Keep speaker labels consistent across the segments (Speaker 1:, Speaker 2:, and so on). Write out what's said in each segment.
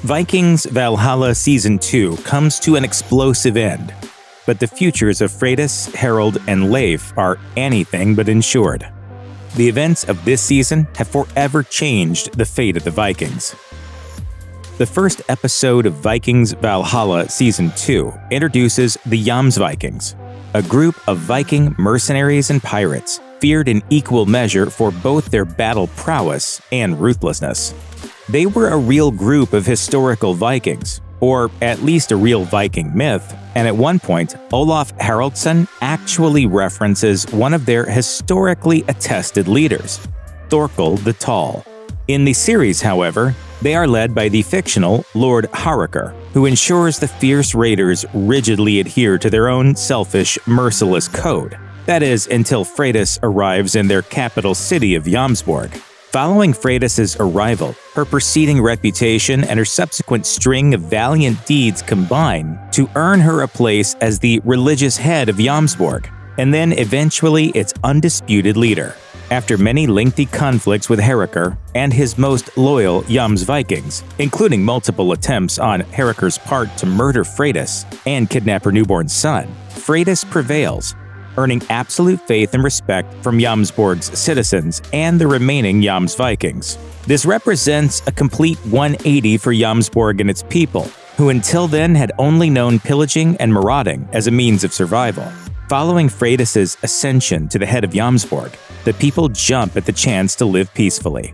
Speaker 1: Vikings Valhalla Season 2 comes to an explosive end, but the futures of Freydis, Harald, and Leif are anything but ensured. The events of this season have forever changed the fate of the Vikings. The first episode of Vikings Valhalla Season 2 introduces the Jomsvikings, a group of Viking mercenaries and pirates feared in equal measure for both their battle prowess and ruthlessness. They were a real group of historical Vikings, or at least a real Viking myth, and at one point, Olaf Haraldsson actually references one of their historically attested leaders, Thorkel the Tall. In the series, however, they are led by the fictional Lord Haraldr, who ensures the fierce raiders rigidly adhere to their own selfish, merciless code. That is, until Freydis arrives in their capital city of Jomsborg. Following Freydis' arrival, her preceding reputation and her subsequent string of valiant deeds combine to earn her a place as the religious head of Jomsborg, and then eventually its undisputed leader. After many lengthy conflicts with Haraldr and his most loyal Jomsvikings, including multiple attempts on Haraldr's part to murder Freydis and kidnap her newborn son, Freydis prevails, earning absolute faith and respect from Jomsborg's citizens and the remaining Jomsvikings. This represents a complete 180 for Jomsborg and its people, who until then had only known pillaging and marauding as a means of survival. Following Freydis' ascension to the head of Jomsborg, the people jump at the chance to live peacefully.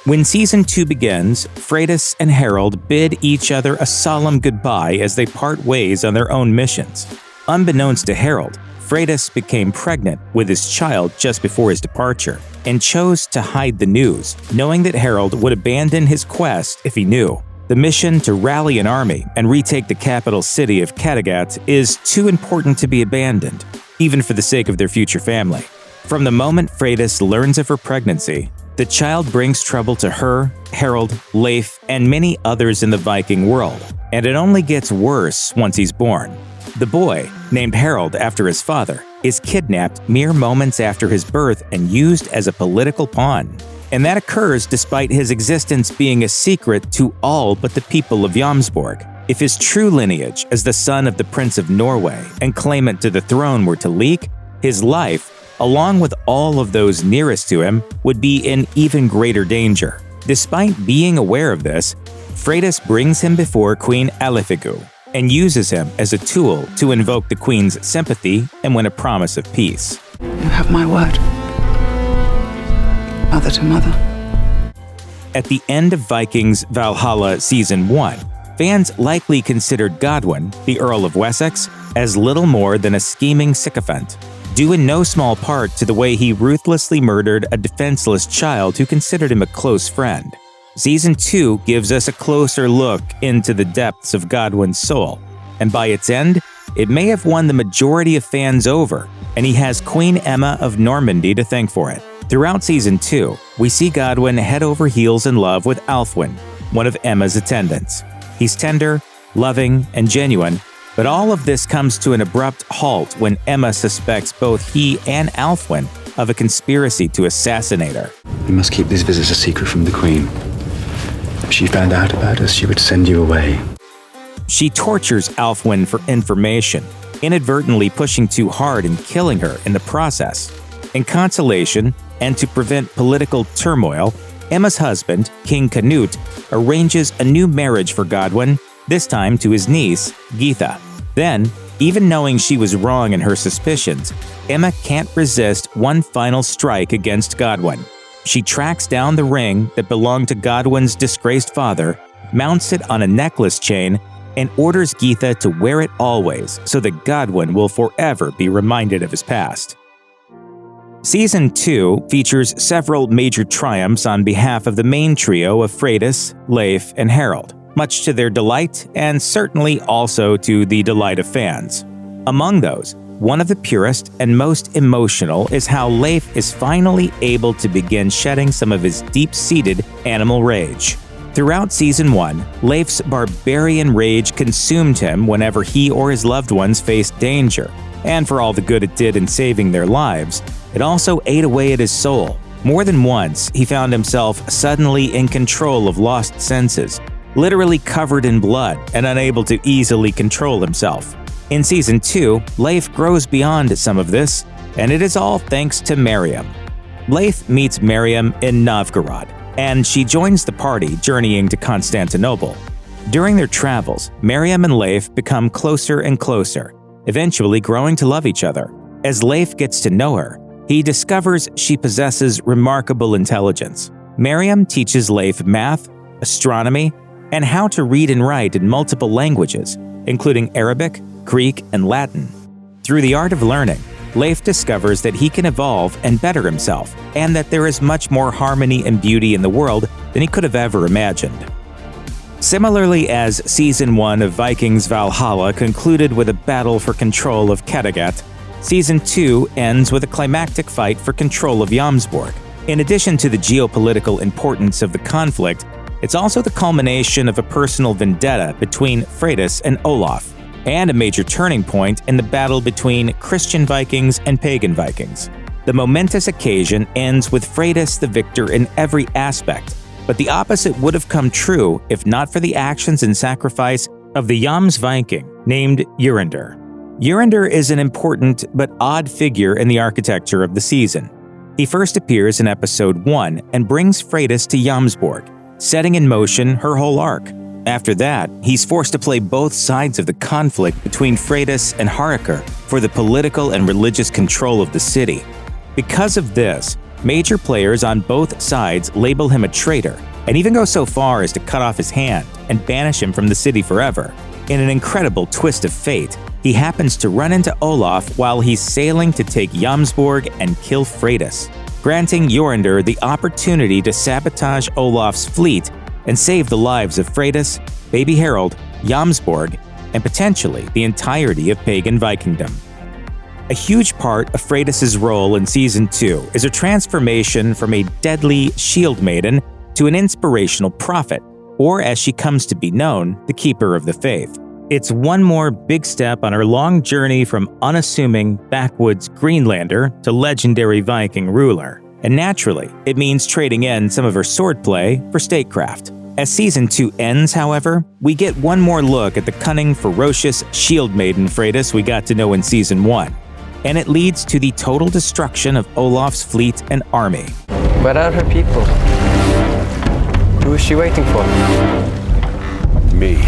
Speaker 1: When Season 2 begins, Freydis and Harald bid each other a solemn goodbye as they part ways on their own missions. Unbeknownst to Harald, Freydis became pregnant with his child just before his departure and chose to hide the news, knowing that Harald would abandon his quest if he knew. The mission to rally an army and retake the capital city of Kattegat is too important to be abandoned, even for the sake of their future family. From the moment Freydis learns of her pregnancy, the child brings trouble to her, Harald, Leif, and many others in the Viking world, and it only gets worse once he's born. The boy, named Harald after his father, is kidnapped mere moments after his birth and used as a political pawn. And that occurs despite his existence being a secret to all but the people of Jomsborg. If his true lineage as the son of the Prince of Norway and claimant to the throne were to leak, his life, along with all of those nearest to him, would be in even greater danger. Despite being aware of this, Freydis brings him before Queen Alefigu and uses him as a tool to invoke the Queen's sympathy and win a promise of peace.
Speaker 2: You have my word. Mother to mother.
Speaker 1: At the end of Vikings Valhalla Season 1, fans likely considered Godwin, the Earl of Wessex, as little more than a scheming sycophant, due in no small part to the way he ruthlessly murdered a defenseless child who considered him a close friend. Season 2 gives us a closer look into the depths of Godwin's soul, and by its end, it may have won the majority of fans over, and he has Queen Emma of Normandy to thank for it. Throughout Season 2, we see Godwin head over heels in love with Alfwin, one of Emma's attendants. He's tender, loving, and genuine, but all of this comes to an abrupt halt when Emma suspects both he and Alfwin of a conspiracy to assassinate her.
Speaker 3: You must keep these visits a secret from the Queen. If she found out about us, she would send you away.
Speaker 1: She tortures Alfwin for information, inadvertently pushing too hard and killing her in the process. In consolation, and to prevent political turmoil, Emma's husband, King Canute, arranges a new marriage for Godwin, this time to his niece, Geitha. Then, even knowing she was wrong in her suspicions, Emma can't resist one final strike against Godwin. She tracks down the ring that belonged to Godwin's disgraced father, mounts it on a necklace chain, and orders Geitha to wear it always so that Godwin will forever be reminded of his past. Season 2 features several major triumphs on behalf of the main trio of Freydis, Leif, and Harald, much to their delight and certainly also to the delight of fans. Among those, one of the purest and most emotional is how Leif is finally able to begin shedding some of his deep-seated animal rage. Throughout Season 1, Leif's barbarian rage consumed him whenever he or his loved ones faced danger, and for all the good it did in saving their lives, it also ate away at his soul. More than once, he found himself suddenly in control of lost senses, literally covered in blood and unable to easily control himself. In Season 2, Leif grows beyond some of this, and it is all thanks to Mariam. Leif meets Mariam in Novgorod, and she joins the party journeying to Constantinople. During their travels, Mariam and Leif become closer and closer, eventually growing to love each other. As Leif gets to know her, he discovers she possesses remarkable intelligence. Mariam teaches Leif math, astronomy, and how to read and write in multiple languages, including Arabic, Greek, and Latin. Through the art of learning, Leif discovers that he can evolve and better himself, and that there is much more harmony and beauty in the world than he could have ever imagined. Similarly, as Season 1 of Vikings Valhalla concluded with a battle for control of Kattegat, Season 2 ends with a climactic fight for control of Jomsborg. In addition to the geopolitical importance of the conflict, it's also the culmination of a personal vendetta between Freydis and Olaf, and a major turning point in the battle between Christian Vikings and pagan Vikings. The momentous occasion ends with Freydis the victor in every aspect, but the opposite would have come true if not for the actions and sacrifice of the Jomsviking named Jorundr. Jorundr is an important but odd figure in the architecture of the season. He first appears in Episode 1 and brings Freydis to Jomsborg, setting in motion her whole arc. After that, he's forced to play both sides of the conflict between Freydis and Harald for the political and religious control of the city. Because of this, major players on both sides label him a traitor and even go so far as to cut off his hand and banish him from the city forever. In an incredible twist of fate, he happens to run into Olaf while he's sailing to take Jomsborg and kill Freydis, granting Jorundr the opportunity to sabotage Olaf's fleet and save the lives of Freydis, baby Harald, Jomsborg, and potentially the entirety of pagan Vikingdom. A huge part of Freydis' role in Season 2 is her transformation from a deadly shield maiden to an inspirational prophet, or as she comes to be known, the Keeper of the Faith. It's one more big step on her long journey from unassuming backwoods Greenlander to legendary Viking ruler. And naturally, it means trading in some of her swordplay for statecraft. As Season 2 ends, however, we get one more look at the cunning, ferocious shield maiden Freydis we got to know in Season 1. And it leads to the total destruction of Olaf's fleet and army.
Speaker 2: Where are her people? Who is she waiting for?
Speaker 3: Me.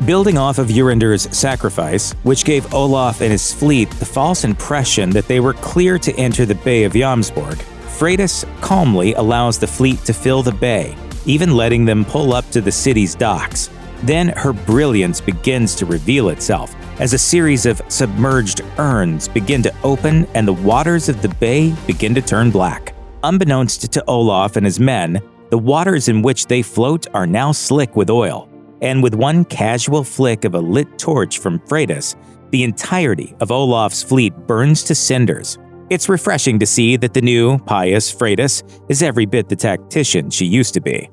Speaker 1: Building off of Jorundr's sacrifice, which gave Olaf and his fleet the false impression that they were clear to enter the Bay of Jomsborg, Freydis calmly allows the fleet to fill the bay, even letting them pull up to the city's docks. Then her brilliance begins to reveal itself as a series of submerged urns begin to open and the waters of the bay begin to turn black. Unbeknownst to Olaf and his men, the waters in which they float are now slick with oil, and with one casual flick of a lit torch from Freydis, the entirety of Olaf's fleet burns to cinders. It's refreshing to see that the new, pious Freydis is every bit the tactician she used to be.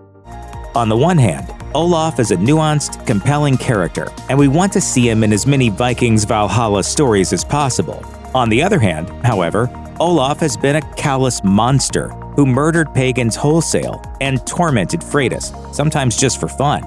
Speaker 1: On the one hand, Olaf is a nuanced, compelling character, and we want to see him in as many Vikings Valhalla stories as possible. On the other hand, however, Olaf has been a callous monster who murdered pagans wholesale and tormented Freydis, sometimes just for fun.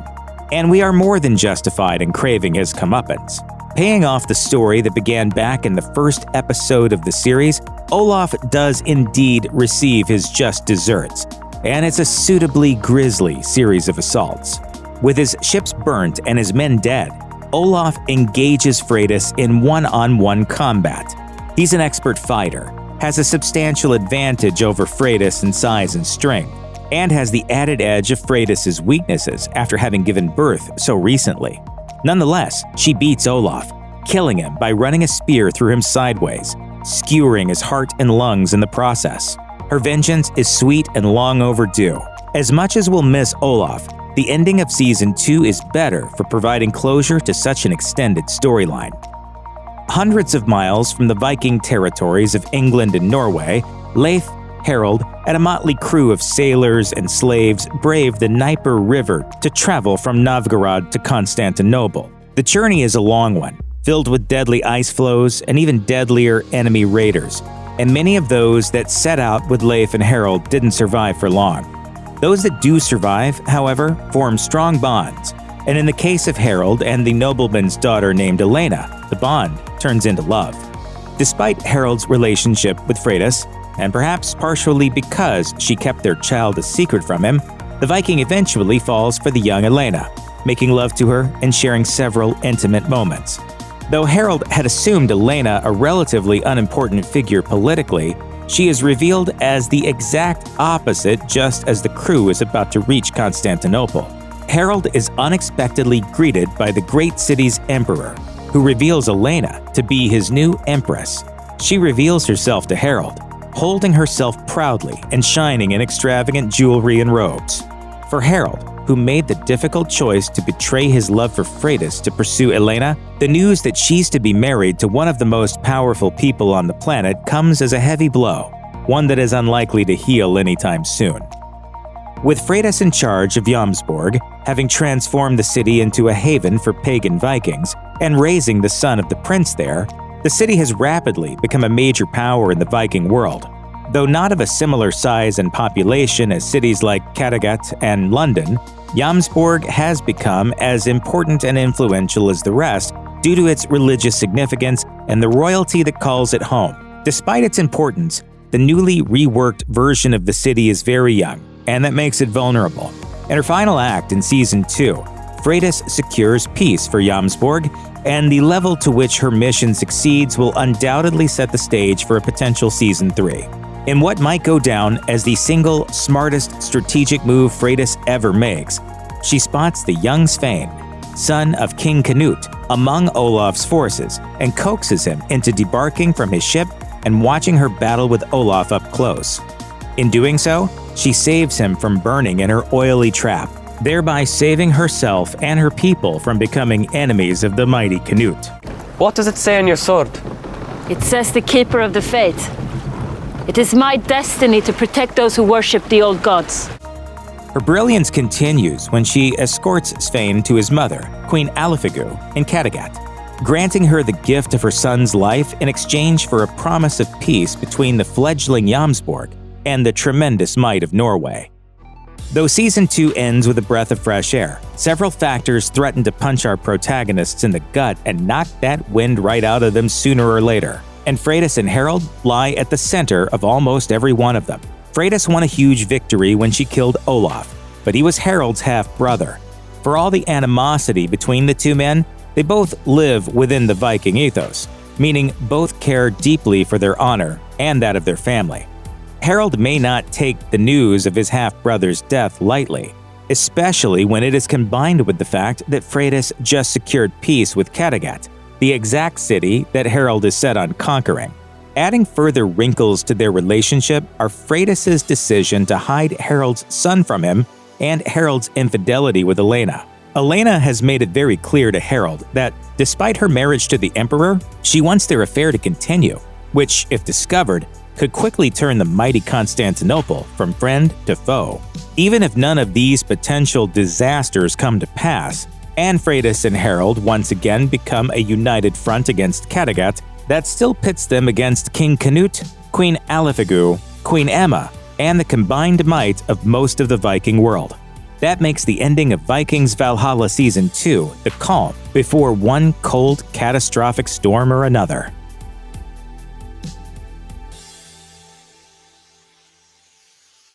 Speaker 1: And we are more than justified in craving his comeuppance. Paying off the story that began back in the first episode of the series, Olaf does indeed receive his just desserts, and it's a suitably grisly series of assaults. With his ships burnt and his men dead, Olaf engages Freydis in one-on-one combat. He's an expert fighter, has a substantial advantage over Freydis in size and strength, and has the added edge of Freydis' weaknesses after having given birth so recently. Nonetheless, she beats Olaf, killing him by running a spear through him sideways, skewering his heart and lungs in the process. Her vengeance is sweet and long overdue. As much as we'll miss Olaf, the ending of Season 2 is better for providing closure to such an extended storyline. Hundreds of miles from the Viking territories of England and Norway, Leif, Harald, and a motley crew of sailors and slaves brave the Dnieper River to travel from Novgorod to Constantinople. The journey is a long one, filled with deadly ice floes and even deadlier enemy raiders, and many of those that set out with Leif and Harald didn't survive for long. Those that do survive, however, form strong bonds, and in the case of Harald and the nobleman's daughter named Elena, the bond turns into love. Despite Harald's relationship with Freydis, and perhaps partially because she kept their child a secret from him, the Viking eventually falls for the young Elena, making love to her and sharing several intimate moments. Though Harald had assumed Elena a relatively unimportant figure politically, she is revealed as the exact opposite just as the crew is about to reach Constantinople. Harald is unexpectedly greeted by the great city's emperor, who reveals Elena to be his new empress. She reveals herself to Harald, holding herself proudly and shining in extravagant jewelry and robes. For Harald, who made the difficult choice to betray his love for Freydis to pursue Elena, the news that she's to be married to one of the most powerful people on the planet comes as a heavy blow, one that is unlikely to heal anytime soon. With Freydis in charge of Jomsvikings, having transformed the city into a haven for pagan Vikings, and raising the son of the prince there, the city has rapidly become a major power in the Viking world. Though not of a similar size and population as cities like Kattegat and London, Jomsvikings has become as important and influential as the rest due to its religious significance and the royalty that calls it home. Despite its importance, the newly reworked version of the city is very young, and that makes it vulnerable. In her final act in Season 2, Freydis secures peace for Jomsvikings, and the level to which her mission succeeds will undoubtedly set the stage for a potential Season 3. In what might go down as the single smartest strategic move Freydis ever makes, she spots the young Svein, son of King Canute, among Olaf's forces and coaxes him into debarking from his ship and watching her battle with Olaf up close. In doing so, she saves him from burning in her oily trap, thereby saving herself and her people from becoming enemies of the mighty Canute.
Speaker 2: What does it say on your sword?
Speaker 4: It says the Keeper of the Faith. It is my destiny to protect those who worship the old gods.
Speaker 1: Her brilliance continues when she escorts Svein to his mother, Queen Alfigu, in Kattegat, granting her the gift of her son's life in exchange for a promise of peace between the fledgling Jomsvikings and the tremendous might of Norway. Though Season 2 ends with a breath of fresh air, several factors threaten to punch our protagonists in the gut and knock that wind right out of them sooner or later. And Freydis and Harald lie at the center of almost every one of them. Freydis won a huge victory when she killed Olaf, but he was Harald's half-brother. For all the animosity between the two men, they both live within the Viking ethos, meaning both care deeply for their honor and that of their family. Harald may not take the news of his half-brother's death lightly, especially when it is combined with the fact that Freydis just secured peace with Kattegat, the exact city that Harald is set on conquering. Adding further wrinkles to their relationship are Freydis' decision to hide Harald's son from him and Harald's infidelity with Elena. Elena has made it very clear to Harald that, despite her marriage to the Emperor, she wants their affair to continue, which, if discovered, could quickly turn the mighty Constantinople from friend to foe. Even if none of these potential disasters come to pass, and Freydis and Harald once again become a united front against Kattegat, that still pits them against King Canute, Queen Alfigu, Queen Emma, and the combined might of most of the Viking world. That makes the ending of Vikings Valhalla Season 2 the calm before one cold, catastrophic storm or another.